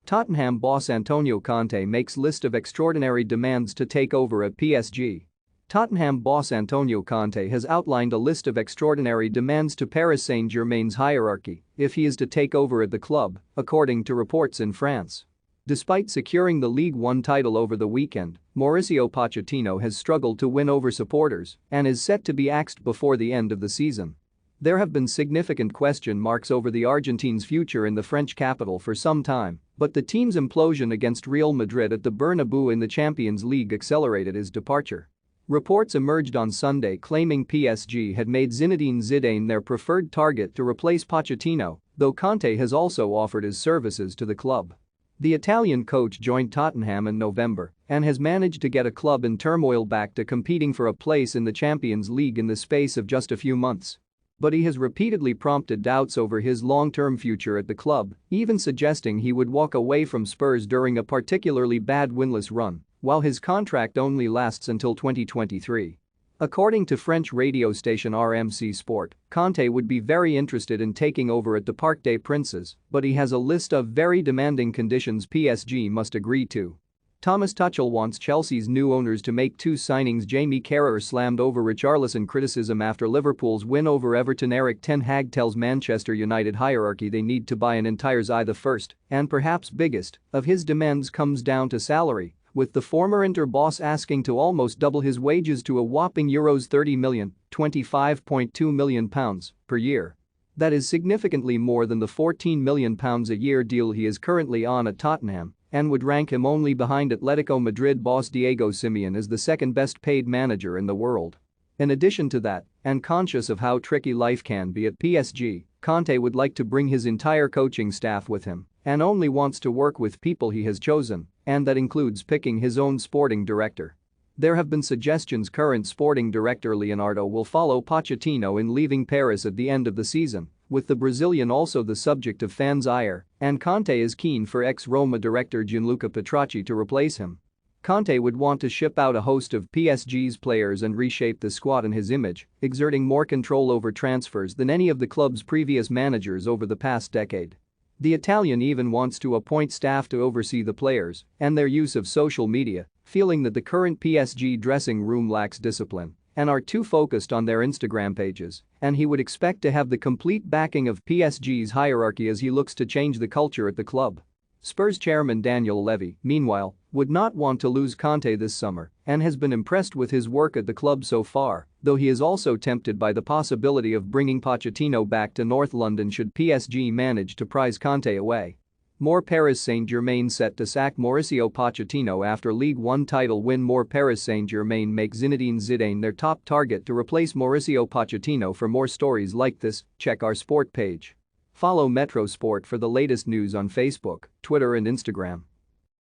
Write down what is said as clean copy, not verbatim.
Tottenham boss Antonio Conte makes list of extraordinary demands to take over at PSG. Tottenham boss Antonio Conte has outlined a list of extraordinary demands to Paris Saint-Germain's hierarchy if he is to take over at the club, according to reports in France. Despite securing the League One title over the weekend, Mauricio Pochettino has struggled to win over supporters and is set to be axed before the end of the season. There have been significant question marks over the Argentine's future in the French capital for some time, but the team's implosion against Real Madrid at the Bernabeu in the Champions League accelerated his departure. Reports emerged on Sunday claiming PSG had made Zinedine Zidane their preferred target to replace Pochettino, though Conte has also offered his services to the club. The Italian coach joined Tottenham in November and has managed to get a club in turmoil back to competing for a place in the Champions League in the space of just a few months. But he has repeatedly prompted doubts over his long-term future at the club, even suggesting he would walk away from Spurs during a particularly bad winless run, while his contract only lasts until 2023. According to French radio station RMC Sport, Conte would be very interested in taking over at the Parc des Princes, but he has a list of very demanding conditions PSG must agree to. Thomas Tuchel wants Chelsea's new owners to make two signings. Jamie Carragher slammed over Richarlison criticism after Liverpool's win over Everton. Erik ten Hag tells Manchester United hierarchy they need to buy an entire eye. The first, and perhaps biggest, of his demands comes down to salary, with the former Inter boss asking to almost double his wages to a whopping euros 30 million, £25.2 million per year. That is significantly more than the £14 million a year deal he is currently on at Tottenham, and would rank him only behind Atletico Madrid boss Diego Simeone as the second best paid manager in the world. In addition to that, and conscious of how tricky life can be at PSG, Conte would like to bring his entire coaching staff with him and only wants to work with people he has chosen, and that includes picking his own sporting director. There have been suggestions current sporting director Leonardo will follow Pochettino in leaving Paris at the end of the season, with the Brazilian also the subject of fans' ire, and Conte is keen for ex-Roma director Gianluca Petracci to replace him. Conte would want to ship out a host of PSG's players and reshape the squad in his image, exerting more control over transfers than any of the club's previous managers over the past decade. The Italian even wants to appoint staff to oversee the players and their use of social media, feeling that the current PSG dressing room lacks discipline and are too focused on their Instagram pages, and he would expect to have the complete backing of PSG's hierarchy as he looks to change the culture at the club. Spurs chairman Daniel Levy, meanwhile, would not want to lose Conte this summer and has been impressed with his work at the club so far, though he is also tempted by the possibility of bringing Pochettino back to North London should PSG manage to prize Conte away. More Paris Saint-Germain set to sack Mauricio Pochettino after League One title win. More Paris Saint-Germain make Zinedine Zidane their top target to replace Mauricio Pochettino. For more stories like this, check our sport page. Follow Metro Sport for the latest news on Facebook, Twitter and Instagram.